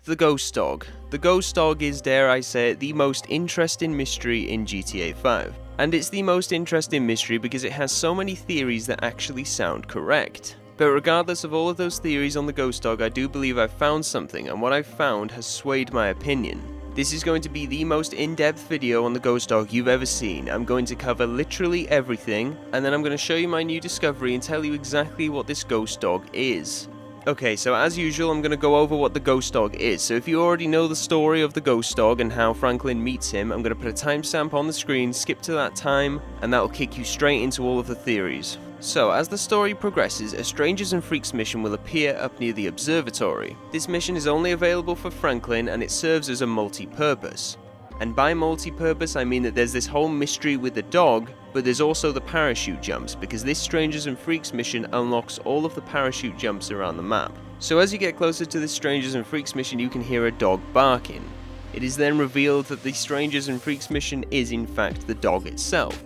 The Ghost Dog. The Ghost Dog is, dare I say it, the most interesting mystery in GTA 5. And it's the most interesting mystery because it has so many theories that actually sound correct. But regardless of all of those theories on the Ghost Dog, I do believe I've found something, and what I've found has swayed my opinion. This is going to be the most in-depth video on the Ghost Dog you've ever seen. I'm going to cover literally everything, and then I'm going to show you my new discovery and tell you exactly what this Ghost Dog is. Okay, so as usual, I'm going to go over what the Ghost Dog is. So if you already know the story of the Ghost Dog and how Franklin meets him, I'm going to put a timestamp on the screen, skip to that time, and that'll kick you straight into all of the theories. So, as the story progresses, a Strangers and Freaks mission will appear up near the observatory. This mission is only available for Franklin, and it serves as a multi-purpose. And by multi-purpose, I mean that there's this whole mystery with the dog, but there's also the parachute jumps, because this Strangers and Freaks mission unlocks all of the parachute jumps around the map. So as you get closer to this Strangers and Freaks mission, you can hear a dog barking. It is then revealed that the Strangers and Freaks mission is in fact the dog itself.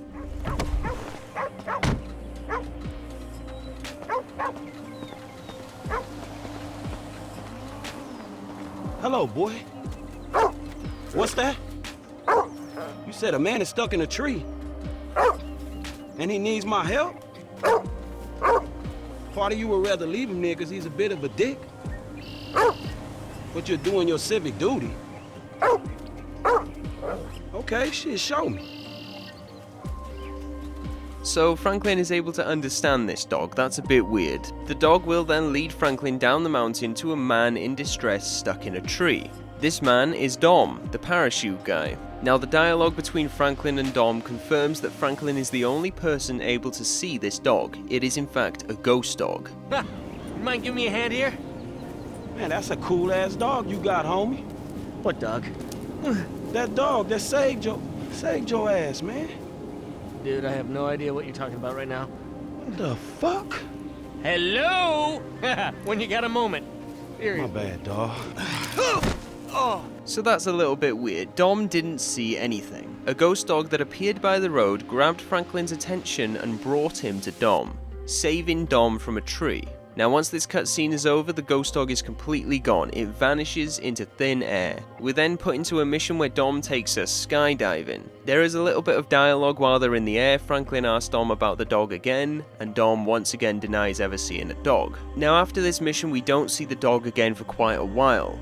Hello, boy. What's that? You said a man is stuck in a tree. And he needs my help? Part of you would rather leave him there because he's a bit of a dick. But you're doing your civic duty. Okay, shit, show me. So Franklin is able to understand this dog. That's a bit weird. The dog will then lead Franklin down the mountain to a man in distress stuck in a tree. This man is Dom, the parachute guy. Now the dialogue between Franklin and Dom confirms that Franklin is the only person able to see this dog. It is in fact a ghost dog. Ha! You mind giving me a hand here? Man, that's a cool-ass dog you got, homie. What dog? That dog that saved your ass, man. Dude, I have no idea what you're talking about right now. What the fuck? Hello? When you got a moment. My Seriously. bad, dog. So that's a little bit weird. Dom didn't see anything. A ghost dog that appeared by the road grabbed Franklin's attention and brought him to Dom, saving Dom from a tree. Now once this cutscene is over, the ghost dog is completely gone. It vanishes into thin air. We're then put into a mission where Dom takes us skydiving. There is a little bit of dialogue while they're in the air. Franklin asks Dom about the dog again, and Dom once again denies ever seeing a dog. Now after this mission, we don't see the dog again for quite a while.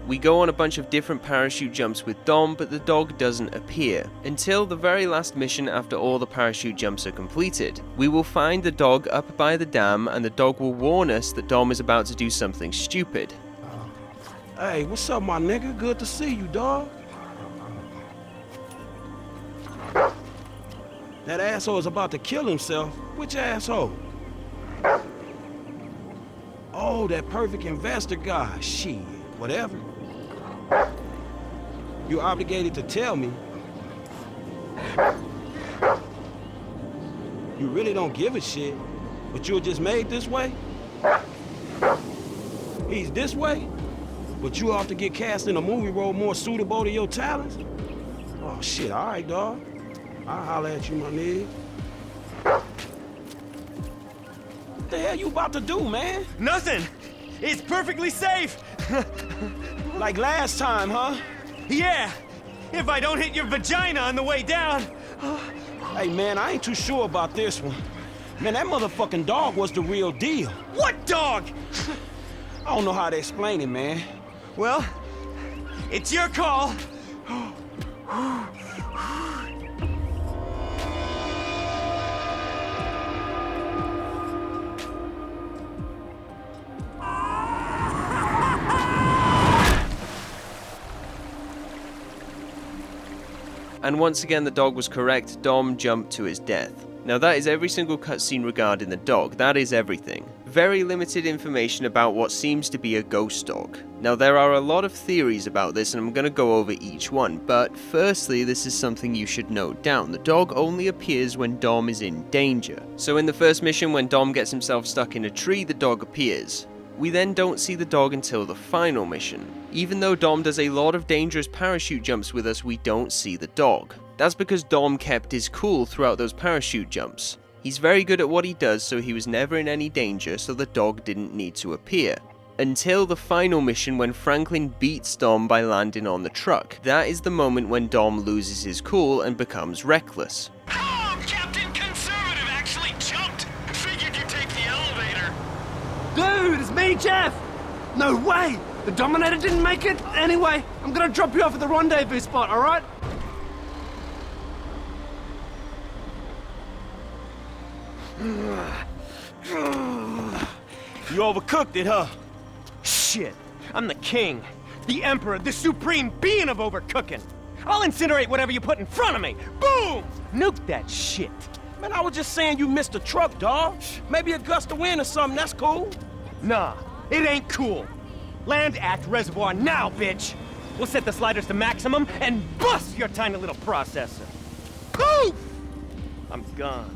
We go on a bunch of different parachute jumps with Dom, but the dog doesn't appear. Until the very last mission after all the parachute jumps are completed. We will find the dog up by the dam, and the dog will warn us that Dom is about to do something stupid. Hey, what's up, my nigga? Good to see you, dog. That asshole is about to kill himself. Which asshole? Oh, that perfect investor guy. Shit, whatever. You're obligated to tell me. You really don't give a shit, but you're just made this way? He's this way, but you ought to get cast in a movie role more suitable to your talents? Oh, shit, all right, dog. I'll holler at you, my nigga. What the hell you about to do, man? Nothing! It's perfectly safe! Like last time, huh? Yeah! If I don't hit your vagina on the way down! Hey, man, I ain't too sure about this one. Man, that motherfucking dog was the real deal. What dog? I don't know how to explain it, man. Well, it's your call. And once again the dog was correct. Dom jumped to his death. Now that is every single cutscene regarding the dog. That is everything. Very limited information about what seems to be a ghost dog. Now there are a lot of theories about this, and I'm going to go over each one, but firstly this is something you should note down. The dog only appears when Dom is in danger. So in the first mission, when Dom gets himself stuck in a tree, the dog appears. We then don't see the dog until the final mission. Even though Dom does a lot of dangerous parachute jumps with us, we don't see the dog. That's because Dom kept his cool throughout those parachute jumps. He's very good at what he does, so he was never in any danger, so the dog didn't need to appear. until the final mission when Franklin beats Dom by landing on the truck. That is the moment when Dom loses his cool and becomes reckless. Oh, Captain Conservative actually jumped! Figured you'd take the elevator. Dude, it's me, Jeff! No way! The Dominator didn't make it? Anyway, I'm gonna drop you off at the rendezvous spot, alright? You overcooked it, huh? Shit, I'm the king, the emperor, the supreme being of overcooking. I'll incinerate whatever you put in front of me. Boom! Nuke that shit. Man, I was just saying you missed a truck, dawg. Maybe a gust of wind or something, that's cool. Nah, it ain't cool. Land at reservoir now, bitch. We'll set the sliders to maximum and bust your tiny little processor. Poof! I'm gone.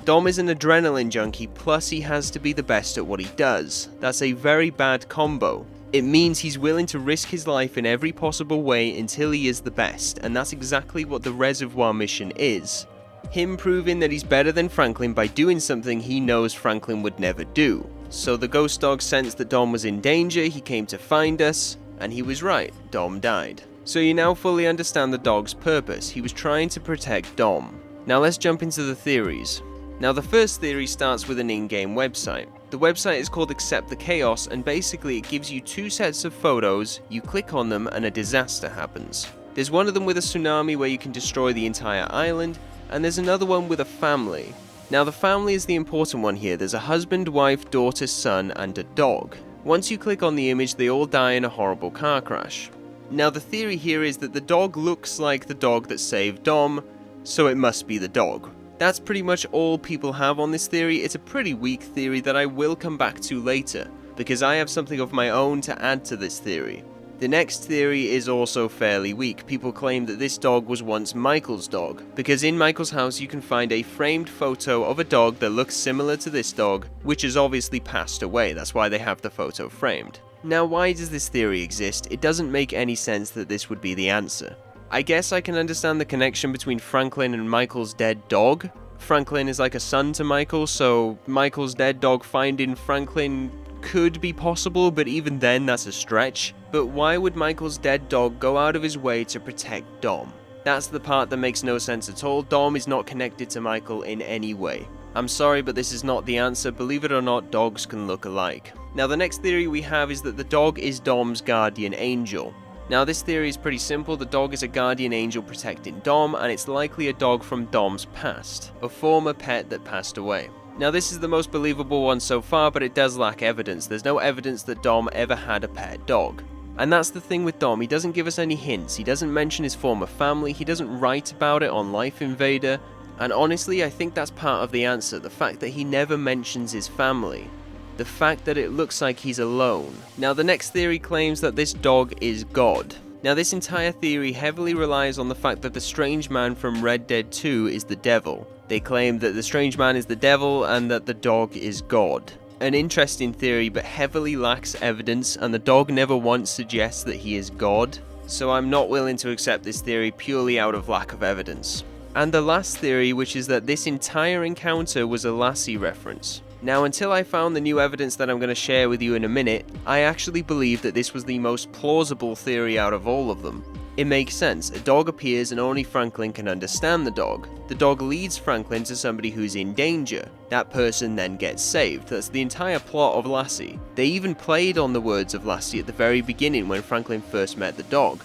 Dom is an adrenaline junkie, plus he has to be the best at what he does. That's a very bad combo. It means he's willing to risk his life in every possible way until he is the best, and that's exactly what the reservoir mission is. Him proving that he's better than Franklin by doing something he knows Franklin would never do. So the ghost dog sensed that Dom was in danger, he came to find us, and he was right, Dom died. So you now fully understand the dog's purpose, he was trying to protect Dom. Now let's jump into the theories. Now the first theory starts with an in-game website. The website is called Accept the Chaos, and basically it gives you two sets of photos, you click on them and a disaster happens. There's one of them with a tsunami where you can destroy the entire island, and there's another one with a family. Now the family is the important one here. There's a husband, wife, daughter, son, and a dog. Once you click on the image, they all die in a horrible car crash. Now the theory here is that the dog looks like the dog that saved Dom, so it must be the dog. That's pretty much all people have on this theory. It's a pretty weak theory that I will come back to later, because I have something of my own to add to this theory. The next theory is also fairly weak. People claim that this dog was once Michael's dog, because in Michael's house you can find a framed photo of a dog that looks similar to this dog, which has obviously passed away. That's why they have the photo framed. Now, why does this theory exist? It doesn't make any sense that this would be the answer. I guess I can understand the connection between Franklin and Michael's dead dog. Franklin is like a son to Michael, so Michael's dead dog finding Franklin could be possible, but even then that's a stretch. But why would Michael's dead dog go out of his way to protect Dom? That's the part that makes no sense at all. Dom is not connected to Michael in any way. I'm sorry, but this is not the answer. Believe it or not, dogs can look alike. Now the next theory we have is that the dog is Dom's guardian angel. Now this theory is pretty simple. The dog is a guardian angel protecting Dom, and it's likely a dog from Dom's past, a former pet that passed away. Now this is the most believable one so far, but it does lack evidence. There's no evidence that Dom ever had a pet dog. And that's the thing with Dom, he doesn't give us any hints, he doesn't mention his former family, he doesn't write about it on Life Invader, and honestly I think that's part of the answer, the fact that he never mentions his family. The fact that it looks like he's alone. Now the next theory claims that this dog is God. Now this entire theory heavily relies on the fact that the strange man from Red Dead 2 is the devil. They claim that the strange man is the devil and that the dog is God. An interesting theory, but heavily lacks evidence, and the dog never once suggests that he is God, so I'm not willing to accept this theory purely out of lack of evidence. And the last theory, which is that this entire encounter was a Lassie reference. Now, until I found the new evidence that I'm going to share with you in a minute, I actually believe that this was the most plausible theory out of all of them. It makes sense. A dog appears and only Franklin can understand the dog. The dog leads Franklin to somebody who's in danger. That person then gets saved. That's the entire plot of Lassie. They even played on the words of Lassie at the very beginning when Franklin first met the dog.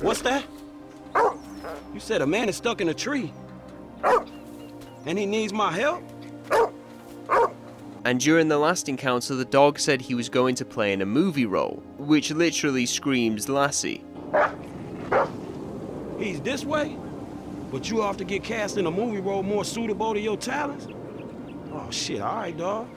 What's that? You said a man is stuck in a tree. And he needs my help? And during the last encounter, the dog said he was going to play in a movie role, which literally screams Lassie. He's this way? But you have to get cast in a movie role more suitable to your talents? Oh shit, alright dawg.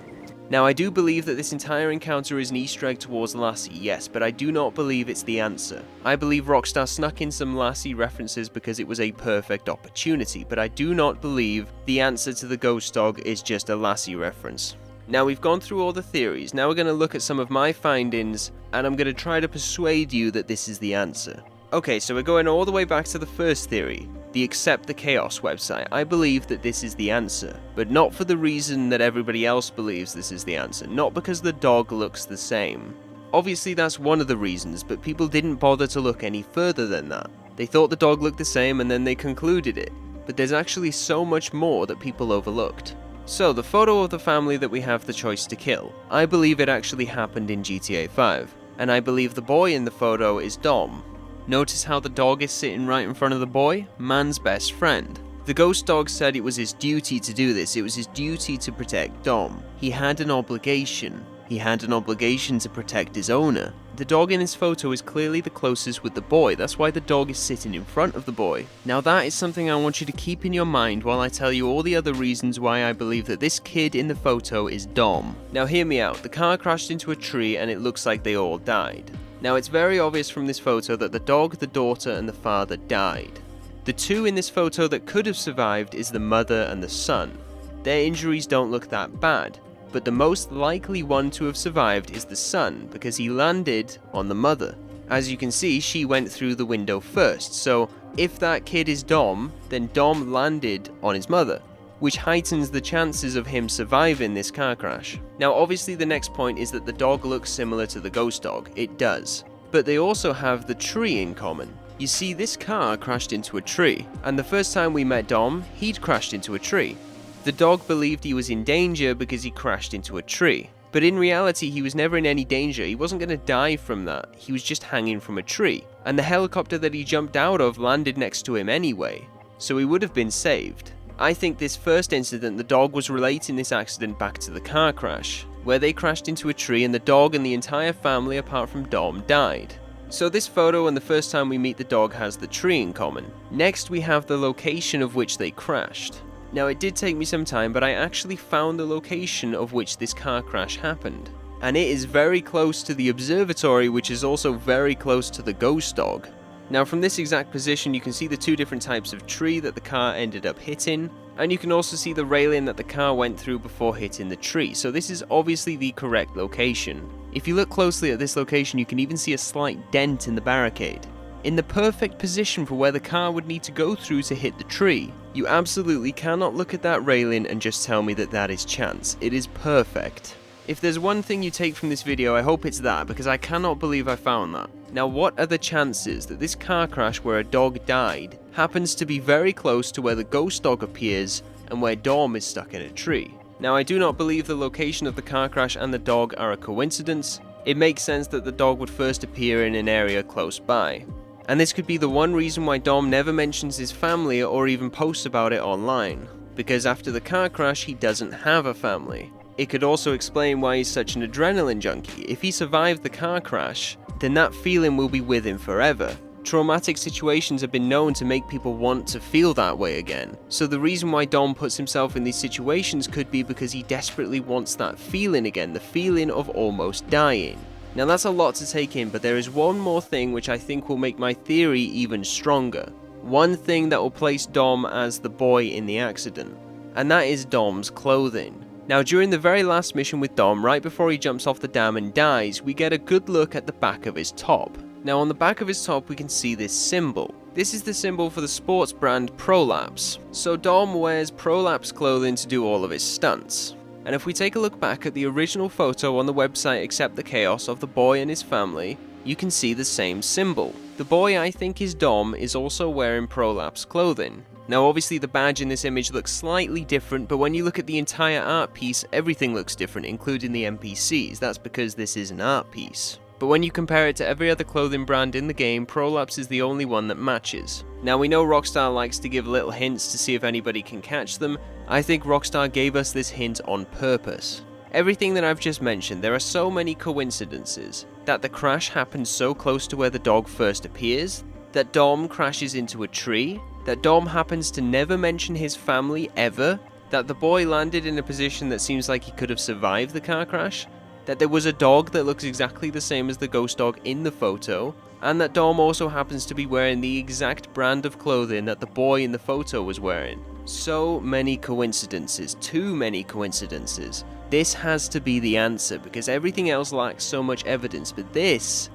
Now I do believe that this entire encounter is an Easter egg towards Lassie, yes, but I do not believe it's the answer. I believe Rockstar snuck in some Lassie references because it was a perfect opportunity, but I do not believe the answer to the ghost dog is just a Lassie reference. Now we've gone through all the theories, now we're going to look at some of my findings, and I'm going to try to persuade you that this is the answer. Okay, so we're going all the way back to the first theory. the Accept the Chaos website, I believe that this is the answer, but not for the reason that everybody else believes this is the answer, not because the dog looks the same. Obviously that's one of the reasons, but people didn't bother to look any further than that. They thought the dog looked the same and then they concluded it, but there's actually so much more that people overlooked. So the photo of the family that we have the choice to kill, I believe it actually happened in GTA 5, and I believe the boy in the photo is Dom. Notice how the dog is sitting right in front of the boy? Man's best friend. The ghost dog said it was his duty to do this, it was his duty to protect Dom. He had an obligation. He had an obligation to protect his owner. The dog in this photo is clearly the closest with the boy, that's why the dog is sitting in front of the boy. Now that is something I want you to keep in your mind while I tell you all the other reasons why I believe that this kid in the photo is Dom. Now hear me out, the car crashed into a tree and it looks like they all died. Now it's very obvious from this photo that the dog, the daughter and the father died. The two in this photo that could have survived is the mother and the son. Their injuries don't look that bad. But the most likely one to have survived is the son, because he landed on the mother. As you can see, she went through the window first, so if that kid is Dom, then Dom landed on his mother, which heightens the chances of him surviving this car crash. Now obviously the next point is that the dog looks similar to the ghost dog, it does. But they also have the tree in common. You see, this car crashed into a tree, and the first time we met Dom, he'd crashed into a tree. The dog believed he was in danger because he crashed into a tree. But in reality, he was never in any danger. He wasn't going to die from that. He was just hanging from a tree. And the helicopter that he jumped out of landed next to him anyway. So he would have been saved. I think this first incident, the dog was relating this accident back to the car crash, where they crashed into a tree and the dog and the entire family apart from Dom died. So this photo and the first time we meet the dog has the tree in common. Next we have the location of which they crashed. Now it did take me some time, but I actually found the location of which this car crash happened. And it is very close to the observatory, which is also very close to the ghost dog. Now from this exact position you can see the two different types of tree that the car ended up hitting, and you can also see the railing that the car went through before hitting the tree, so this is obviously the correct location. If you look closely at this location you can even see a slight dent in the barricade. In the perfect position for where the car would need to go through to hit the tree. You absolutely cannot look at that railing and just tell me that that is chance. It is perfect. If there's one thing you take from this video, I hope it's that, because I cannot believe I found that. Now what are the chances that this car crash where a dog died happens to be very close to where the ghost dog appears and where Dom is stuck in a tree? Now I do not believe the location of the car crash and the dog are a coincidence. It makes sense that the dog would first appear in an area close by. And this could be the one reason why Dom never mentions his family or even posts about it online, because after the car crash he doesn't have a family. It could also explain why he's such an adrenaline junkie. If he survived the car crash, then that feeling will be with him forever. Traumatic situations have been known to make people want to feel that way again. So the reason why Dom puts himself in these situations could be because he desperately wants that feeling again, the feeling of almost dying. Now that's a lot to take in, but there is one more thing which I think will make my theory even stronger. One thing that will place Dom as the boy in the accident, and that is Dom's clothing. Now during the very last mission with Dom, right before he jumps off the dam and dies, we get a good look at the back of his top. Now on the back of his top we can see this symbol. This is the symbol for the sports brand Prolapse. So Dom wears Prolapse clothing to do all of his stunts. And if we take a look back at the original photo on the website Accept the Chaos of the boy and his family, you can see the same symbol. The boy I think is Dom is also wearing Prolapse clothing. Now obviously the badge in this image looks slightly different, but when you look at the entire art piece, everything looks different, including the NPCs. That's because this is an art piece. But when you compare it to every other clothing brand in the game, Prolapse is the only one that matches. Now we know Rockstar likes to give little hints to see if anybody can catch them. I think Rockstar gave us this hint on purpose. Everything that I've just mentioned, there are so many coincidences. That the crash happens so close to where the dog first appears, that Dom crashes into a tree, that Dom happens to never mention his family ever, that the boy landed in a position that seems like he could have survived the car crash, that there was a dog that looks exactly the same as the ghost dog in the photo, and that Dom also happens to be wearing the exact brand of clothing that the boy in the photo was wearing. So many coincidences, too many coincidences. This has to be the answer because everything else lacks so much evidence, but this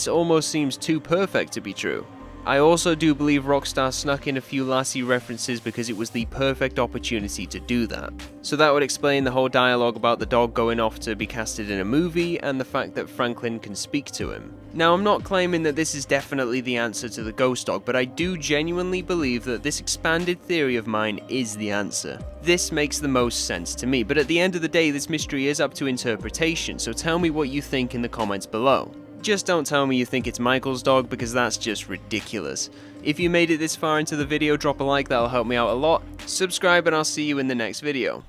almost seems too perfect to be true. I also do believe Rockstar snuck in a few Lassie references because it was the perfect opportunity to do that. So that would explain the whole dialogue about the dog going off to be casted in a movie, and the fact that Franklin can speak to him. Now, I'm not claiming that this is definitely the answer to the ghost dog, but I do genuinely believe that this expanded theory of mine is the answer. This makes the most sense to me, but at the end of the day, this mystery is up to interpretation, so tell me what you think in the comments below. Just don't tell me you think it's Michael's dog, because that's just ridiculous. If you made it this far into the video, drop a like, that'll help me out a lot. Subscribe, and I'll see you in the next video.